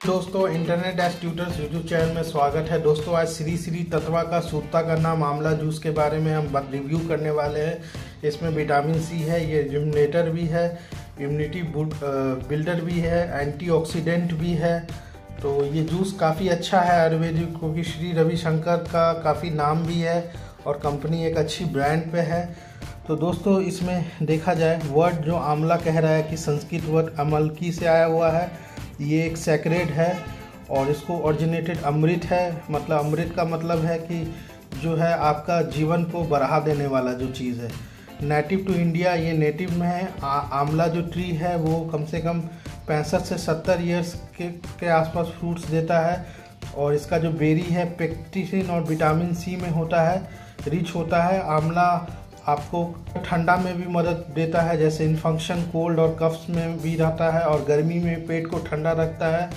दोस्तों, internet edge tutors YouTube channel में स्वागत है। दोस्तों, आज श्री श्री तत्वा का सूत्ता का नाम आंवला जूस के बारे में हम रिव्यू करने वाले हैं। इसमें विटामिन सी है, ये रिजुमिनेटर भी है, इम्यूनिटी बिल्डर भी है, एंटीऑक्सीडेंट भी है। तो ये जूस काफ़ी अच्छा है आयुर्वेदिक, क्योंकि श्री रविशंकर का काफ़ी नाम भी है और कंपनी एक अच्छी ब्रांड पे है। तो दोस्तों, इसमें देखा जाए वर्ड जो आंवला कह रहा है कि संस्कृत वर्ड अमलकी से आया हुआ है। ये एक सैक्रेड है और इसको ओरिजिनेटेड अमृत है। मतलब अमृत का मतलब है कि जो है आपका जीवन को बढ़ा देने वाला जो चीज़ है। नेटिव टू इंडिया, ये नेटिव में है। आंवला जो ट्री है वो कम से कम 65 से 70 ईयर्स के आसपास फ्रूट्स देता है। और इसका जो बेरी है पेक्टिसिन और विटामिन सी में होता है, रिच होता है। आंवला आपको ठंडा में भी मदद देता है, जैसे इन्फेक्शन, कोल्ड और कफ्स में भी रहता है, और गर्मी में पेट को ठंडा रखता है।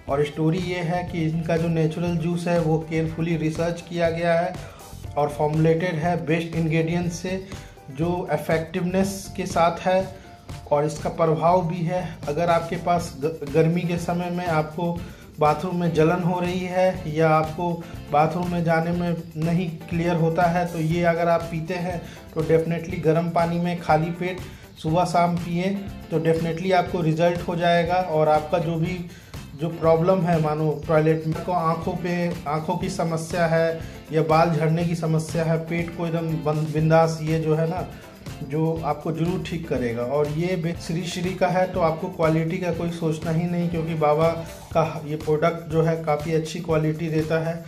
और स्टोरी ये है कि इनका जो नेचुरल जूस है वो केयरफुली रिसर्च किया गया है और फॉर्मुलेटेड है बेस्ट इंग्रेडिएंट्स से, जो इफेक्टिवनेस के साथ है और इसका प्रभाव भी है। अगर आपके पास गर्मी के समय में आपको बाथरूम में जलन हो रही है या आपको बाथरूम में जाने में नहीं क्लियर होता है, तो ये अगर आप पीते हैं तो डेफिनेटली गर्म पानी में खाली पेट सुबह शाम पिए तो डेफिनेटली आपको रिजल्ट हो जाएगा। और आपका जो प्रॉब्लम है, मानो टॉयलेट में को आँखों की समस्या है या बाल झड़ने की समस्या है, पेट को एकदम बिंदास, ये जो है ना, जो आपको जरूर ठीक करेगा। और ये श्री का है तो आपको क्वालिटी का कोई सोचना ही नहीं, क्योंकि बाबा का ये प्रोडक्ट जो है काफ़ी अच्छी क्वालिटी देता है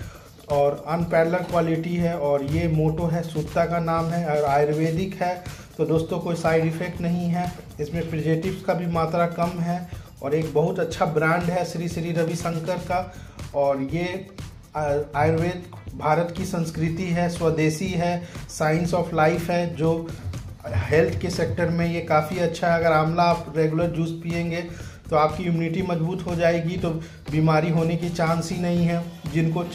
और अनपैरेलल क्वालिटी है। और ये मोटो है, सूत्ता का नाम है और आयुर्वेदिक है। तो दोस्तों, कोई साइड इफ़ेक्ट नहीं है, इसमें प्रिजर्वेटिव्स का भी मात्रा कम है और एक बहुत अच्छा ब्रांड है श्री श्री रविशंकर का। और ये आयुर्वेद भारत की संस्कृति है, स्वदेशी है, साइंस ऑफ लाइफ है, जो हेल्थ के सेक्टर में ये काफ़ी अच्छा है। अगर आंवला आप रेगुलर जूस पिएंगे तो आपकी इम्यूनिटी मजबूत हो जाएगी, तो बीमारी होने की चांस ही नहीं है। जिनको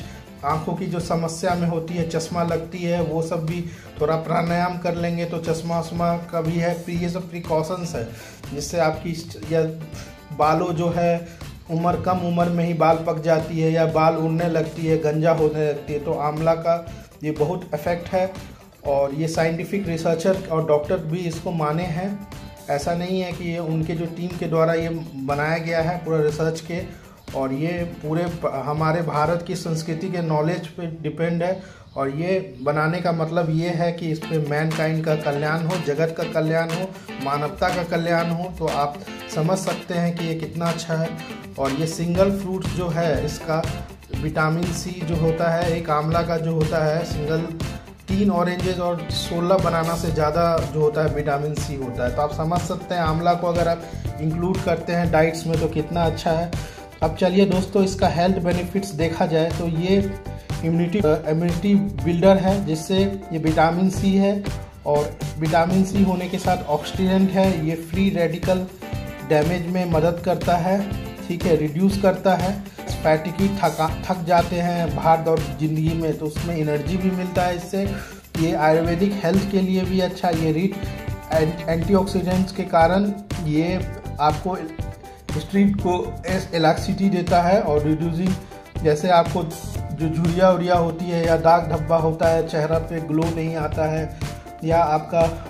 आंखों की जो समस्या में होती है, चश्मा लगती है, वो सब भी थोड़ा प्राणायाम कर लेंगे तो चश्मा वश्मा का भी है। ये सब प्रिकॉशंस है जिससे आपकी या बालों जो है कम उम्र में ही बाल पक जाती है या बाल उड़ने लगती है, गंजा होने लगती है, तो आंवला का ये बहुत इफेक्ट है। और ये साइंटिफिक रिसर्चर और डॉक्टर भी इसको माने हैं। ऐसा नहीं है कि ये उनके जो टीम के द्वारा ये बनाया गया है पूरा रिसर्च के, और ये पूरे हमारे भारत की संस्कृति के नॉलेज पे डिपेंड है। और ये बनाने का मतलब ये है कि इस पर मैनकाइंड का कल्याण हो, जगत का कल्याण हो, मानवता का कल्याण हो। तो आप समझ सकते हैं कि ये कितना अच्छा है। और ये सिंगल फ्रूट जो है, इसका विटामिन सी जो होता है, एक आंवला का जो होता है सिंगल 3 ऑरेंजेस और 16 बनाना से ज़्यादा जो होता है विटामिन सी होता है। तो आप समझ सकते हैं आंवला को अगर आप इंक्लूड करते हैं डाइट्स में तो कितना अच्छा है। अब चलिए दोस्तों, इसका हेल्थ बेनिफिट्स देखा जाए तो ये इम्यूनिटी बिल्डर है, जिससे ये विटामिन सी है। और विटामिन सी होने के साथ ऑक्सीडेंट है, ये फ्री रेडिकल डैमेज में मदद करता है, ठीक है, रिड्यूस करता है। फैटिकी थक जाते हैं भाग दौड़ ज़िंदगी में, तो उसमें एनर्जी भी मिलता है इससे। ये आयुर्वेदिक हेल्थ के लिए भी अच्छा, ये रिच एंटीऑक्सीडेंट्स के कारण ये आपको स्ट्रीट को इलास्टिसिटी देता है और रिड्यूसिंग, जैसे आपको जो झुर्रिया उरिया होती है या दाग धब्बा होता है, चेहरा पे ग्लो नहीं आता है, या आपका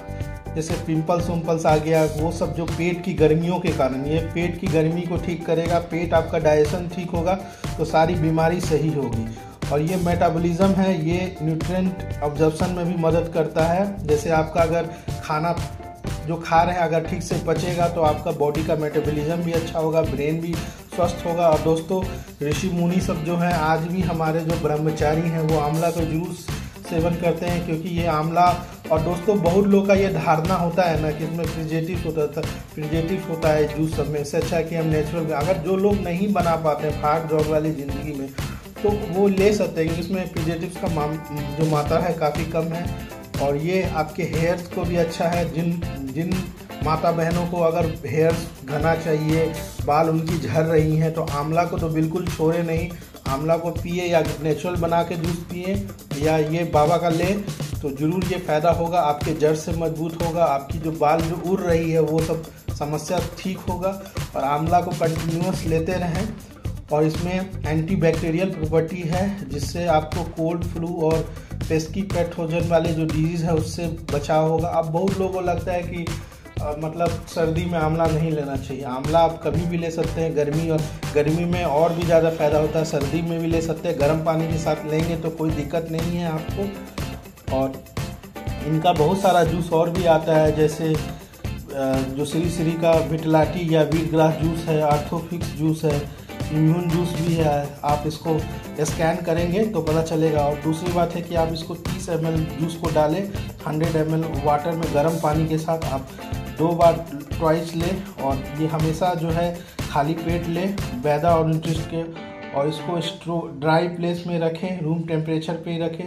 जैसे पिंपल्स आ गया, वो सब जो पेट की गर्मियों के कारण, ये पेट की गर्मी को ठीक करेगा। पेट आपका डाइजेशन ठीक होगा तो सारी बीमारी सही होगी। और ये मेटाबॉलिज्म है, ये न्यूट्रिएंट अब्जॉर्प्शन में भी मदद करता है। जैसे आपका अगर खाना जो खा रहे हैं अगर ठीक से पचेगा तो आपका बॉडी का मेटाबॉलिज्म भी अच्छा होगा, ब्रेन भी स्वस्थ होगा। और दोस्तों, ऋषि मुनि सब जो हैं, आज भी हमारे जो ब्रह्मचारी हैं वो आंवला का जूस सेवन करते हैं, क्योंकि ये आंवला। और दोस्तों, बहुत लोग का ये धारणा होता है ना कि इसमें प्रिजर्वेटिव होता है जूस सब में, इससे अच्छा है कि हम नेचुरल। अगर जो लोग नहीं बना पाते हैं भाग दौड़ वाली ज़िंदगी में, तो वो ले सकते हैं। इसमें प्रिजर्वेटिव्स का जो मात्रा है काफ़ी कम है। और ये आपके हेयर्स को भी अच्छा है। जिन माता बहनों को अगर हेयर्स घना चाहिए, बाल उनकी झड़ रही हैं, तो आंवला को तो बिल्कुल छोड़े नहीं। आंवला को पिए या नेचुरल बना के जूस पिए या ये बाबा का ले तो ज़रूर ये फ़ायदा होगा। आपके जड़ से मजबूत होगा, आपकी जो बाल जो उड़ रही है वो सब समस्या ठीक होगा। और आंवला को कंटिन्यूस लेते रहें और इसमें एंटीबैक्टीरियल प्रॉपर्टी है जिससे आपको कोल्ड फ्लू और पेस्की पैथोजन वाले जो डिजीज़ है उससे बचाव होगा। अब बहुत लोगों को लगता है कि मतलब सर्दी में आंवला नहीं लेना चाहिए। आंवला आप कभी भी ले सकते हैं, गर्मी में और भी ज़्यादा फ़ायदा होता है, सर्दी में भी ले सकते हैं। गर्म पानी के साथ लेंगे तो कोई दिक्कत नहीं है आपको। और इनका बहुत सारा जूस और भी आता है, जैसे जो श्री का विटलाटी या वीट ग्रास जूस है, आर्थोफिक्स जूस है, इम्यून जूस भी है। आप इसको स्कैन करेंगे तो पता चलेगा। और दूसरी बात है कि आप इसको 30 ml जूस को डालें 100 ml वाटर में गर्म पानी के साथ, आप 2 बार ट्वाइस लें। और ये हमेशा जो है खाली पेट लें मैदा और न्यूट्रिस्ट के, और इसको ड्राई प्लेस में रखें, रूम टेम्परेचर पे ही रखें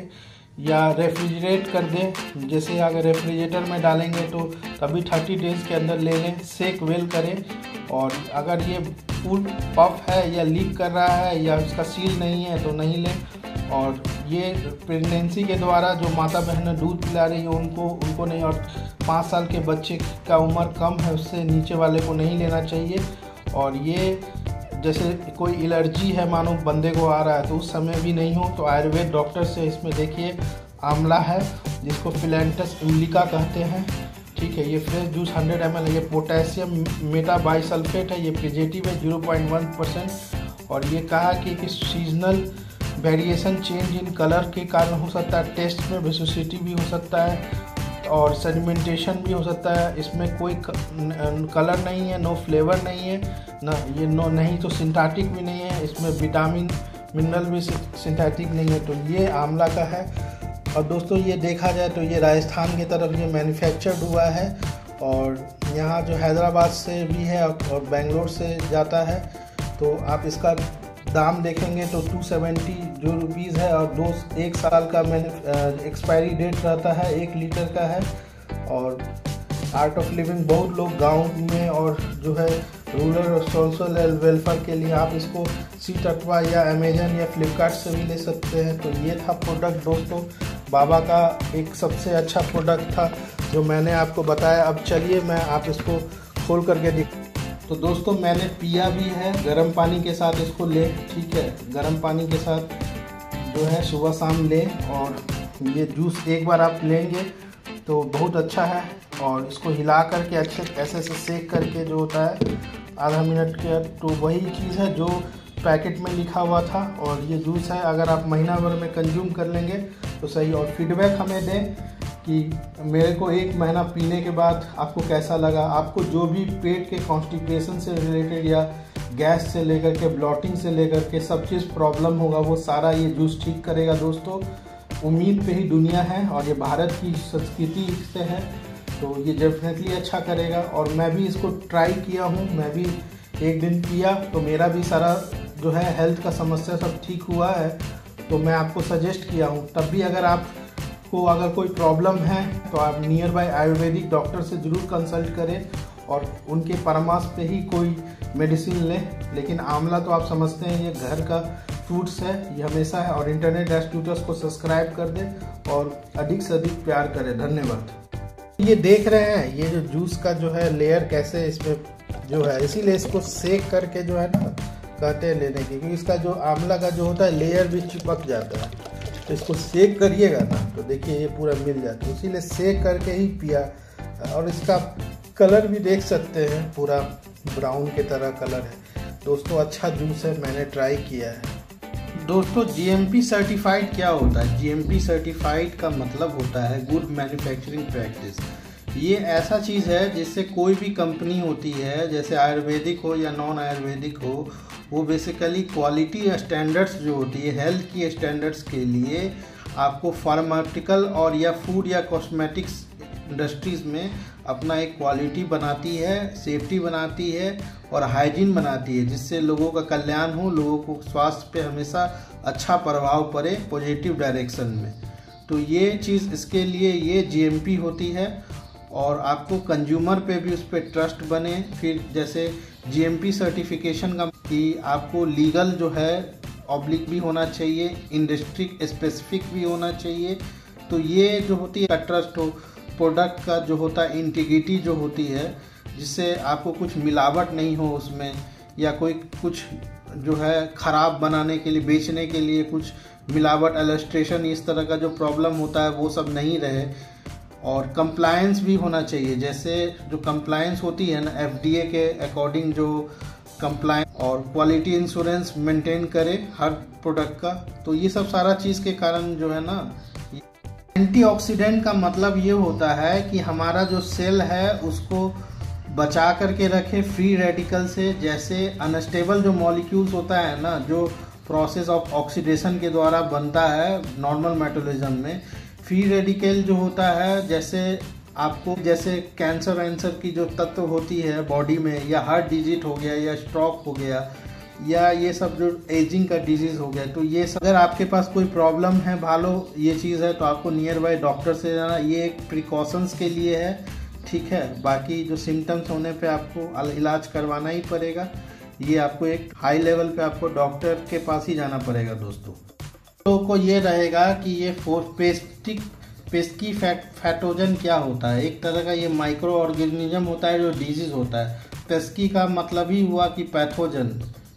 या रेफ्रिजरेट कर दें। जैसे अगर रेफ्रिजरेटर में डालेंगे तो तभी 30 डेज़ के अंदर ले लें। सेक वेल करें। और अगर ये फुल पफ है या लीक कर रहा है या उसका सील नहीं है तो नहीं लें। और ये प्रेगनेंसी के द्वारा जो माता बहनें दूध पिला रही हैं उनको नहीं, और 5 साल के बच्चे का उम्र कम है उससे नीचे वाले को नहीं लेना चाहिए। और ये जैसे कोई एलर्जी है मानो बंदे को आ रहा है तो उस समय भी नहीं हो तो आयुर्वेद डॉक्टर से इसमें देखिए आंवला है जिसको फिलेंटस इंडिका कहते हैं, ठीक है। ये फ्रेश जूस 100 ml है। ये पोटेशियम मेटाबाइसल्फेट है, ये प्रिजेटिव है 0.1%। और ये कहा कि seasonal variation change in colour के कारण हो सकता है, टेस्ट में विसिसिटी भी हो सकता है और सेडिमेंटेशन भी हो सकता है। इसमें कोई कलर नहीं है, नो फ्लेवर नहीं है ना, ये नहीं तो सिंथेटिक भी नहीं है। इसमें विटामिन मिनरल भी सिंथेटिक नहीं है। तो ये आंवला का है। और दोस्तों ये देखा जाए तो ये राजस्थान की तरफ ये मैन्युफैक्चर्ड हुआ है और यहाँ जो हैदराबाद से भी है और बेंगलोर से जाता है। तो आप इसका दाम देखेंगे तो 270 जो रुपीज़ है और 1 साल का एक्सपायरी डेट रहता है, 1 लीटर का है। और आर्ट ऑफ लिविंग बहुत लोग गांव में और जो है रूरल और सोशल वेलफेयर के लिए आप इसको सी टटवा या अमेजन या फ्लिपकार्ट से भी ले सकते हैं। तो ये था प्रोडक्ट दोस्तों, बाबा का एक सबसे अच्छा प्रोडक्ट था जो मैंने आपको बताया। अब चलिए मैं आप इसको खोल करके दिख। तो दोस्तों मैंने पिया भी है, गर्म पानी के साथ इसको ले, ठीक है। गर्म पानी के साथ जो है सुबह शाम ले। और ये जूस एक बार आप लेंगे तो बहुत अच्छा है। और इसको हिला करके अच्छे ऐसे सेक करके जो होता है आधा मिनट के, तो वही चीज़ है जो पैकेट में लिखा हुआ था। और ये जूस है, अगर आप महीना भर में कंज्यूम कर लेंगे तो सही। और फीडबैक हमें दें कि मेरे को 1 महीना पीने के बाद आपको कैसा लगा। आपको जो भी पेट के कॉन्स्टिपेशन से रिलेटेड या गैस से लेकर के ब्लॉटिंग से लेकर के सब चीज़ प्रॉब्लम होगा वो सारा ये जूस ठीक करेगा दोस्तों। उम्मीद पे ही दुनिया है और ये भारत की संस्कृति से है, तो ये डेफिनेटली अच्छा करेगा। और मैं भी इसको ट्राई किया हूँ, मैं भी 1 दिन पिया तो मेरा भी सारा जो है हेल्थ का समस्या सब ठीक हुआ है। तो मैं आपको सजेस्ट किया हूँ। तब भी अगर कोई प्रॉब्लम है तो आप नियर बाय आयुर्वेदिक डॉक्टर से ज़रूर कंसल्ट करें और उनके परामर्श पे ही कोई मेडिसिन लें। लेकिन आंवला तो आप समझते हैं ये घर का फ्रूट्स है, ये हमेशा है। और इंटरनेट एस्ट्यूटर्स को सब्सक्राइब कर दें और अधिक से अधिक प्यार करें। धन्यवाद। ये देख रहे हैं ये जो जूस का जो है लेयर कैसे इसमें जो है, इसीलिए इसको सेक करके जो है ना कहते हैं लेने की, क्योंकि इसका जो आंवला का जो होता है लेयर भी चिपक जाता है। तो इसको सेक करिएगा ना तो देखिए ये पूरा मिल जाता है, इसीलिए सेक करके ही पिया। और इसका कलर भी देख सकते हैं, पूरा ब्राउन की तरह कलर है दोस्तों। अच्छा जूस है, मैंने ट्राई किया है दोस्तों। GMP सर्टिफाइड क्या होता है? GMP सर्टिफाइड का मतलब होता है गुड मैन्युफैक्चरिंग प्रैक्टिस। ये ऐसा चीज़ है जिससे कोई भी कंपनी होती है, जैसे आयुर्वेदिक हो या नॉन आयुर्वेदिक हो, वो बेसिकली क्वालिटी स्टैंडर्ड्स जो होती है हेल्थ की स्टैंडर्ड्स के लिए आपको फार्मास्यूटिकल और या फूड या कॉस्मेटिक्स इंडस्ट्रीज़ में अपना एक क्वालिटी बनाती है, सेफ्टी बनाती है और हाइजीन बनाती है, जिससे लोगों का कल्याण हो, लोगों को स्वास्थ्य पे हमेशा अच्छा प्रभाव पड़े पॉजिटिव डायरेक्शन में। तो ये चीज़ इसके लिए ये GMP होती है और आपको कंज्यूमर पे भी उस पर ट्रस्ट बने। फिर जैसे GMP सर्टिफिकेशन का कि आपको लीगल जो है ऑब्लिक भी होना चाहिए, इंडस्ट्री स्पेसिफिक भी होना चाहिए। तो ये जो होती है ट्रस्ट हो, प्रोडक्ट का जो होता है इंटीग्रिटी जो होती है, जिससे आपको कुछ मिलावट नहीं हो उसमें, या कोई कुछ जो है ख़राब बनाने के लिए, बेचने के लिए कुछ मिलावट, एलस्ट्रेशन, इस तरह का जो प्रॉब्लम होता है वो सब नहीं रहे। और कंप्लायंस भी होना चाहिए, जैसे जो कंप्लायंस होती है ना FDA के अकॉर्डिंग, जो कंप्लायंस और क्वालिटी इंश्योरेंस मेंटेन करे हर प्रोडक्ट का। तो ये सब सारा चीज़ के कारण जो है ना, एंटीऑक्सीडेंट का मतलब ये होता है कि हमारा जो सेल है उसको बचा करके रखे फ्री रेडिकल से। जैसे अनस्टेबल जो मॉलिक्यूल्स होता है ना, जो प्रोसेस ऑफ ऑक्सीडेशन के द्वारा बनता है नॉर्मल मेटाबॉलिज्म में, फ्री रेडिकल जो होता है, जैसे कैंसर वैंसर की जो तत्व होती है बॉडी में, या हार्ट डिजीज हो गया, या स्ट्रोक हो गया, या ये सब जो एजिंग का डिजीज़ हो गया, तो ये सब अगर आपके पास कोई प्रॉब्लम है, भालो ये चीज़ है, तो आपको नियर बाय डॉक्टर से जाना। ये एक प्रिकॉशंस के लिए है, ठीक है। बाकी जो सिम्टम्स होने पे आपको इलाज करवाना ही पड़ेगा। ये आपको एक हाई लेवल पे आपको डॉक्टर के पास ही जाना पड़ेगा दोस्तों। तो को ये रहेगा कि ये पेस्की फैटोजन क्या होता है। एक तरह का ये माइक्रो ऑर्गेनिज्म होता है जो डिजीज़ होता है। पेस्की का मतलब ही हुआ कि पैथोजन,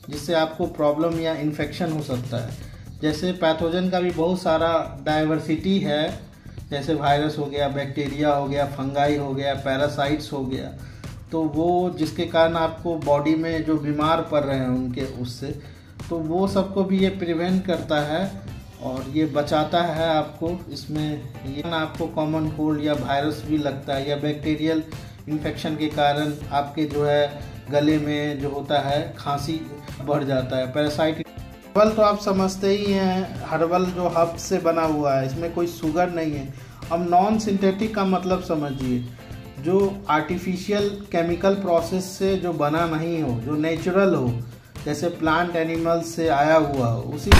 जिससे आपको प्रॉब्लम या इन्फेक्शन हो सकता है। जैसे पैथोजन का भी बहुत सारा डाइवर्सिटी है, जैसे वायरस हो गया, बैक्टीरिया हो गया, फंगाई हो गया, पैरासाइट्स हो गया। तो वो जिसके कारण आपको बॉडी में जो बीमार पड़ रहे हैं उनके उससे, तो वो सबको भी ये प्रिवेंट करता है और ये बचाता है आपको। इसमें ये आपको कॉमन कोल्ड या वायरस भी लगता है, या बैक्टीरियल इन्फेक्शन के कारण आपके जो है गले में जो होता है खांसी बढ़ जाता है। पैरासाइट हर्बल तो आप समझते ही हैं, हर्बल जो हर्ब से बना हुआ है, इसमें कोई शुगर नहीं है। अब नॉन सिंथेटिक का मतलब समझिए, जो आर्टिफिशियल केमिकल प्रोसेस से जो बना नहीं हो, जो नेचुरल हो, जैसे प्लांट एनिमल्स से आया हुआ हो, उसी को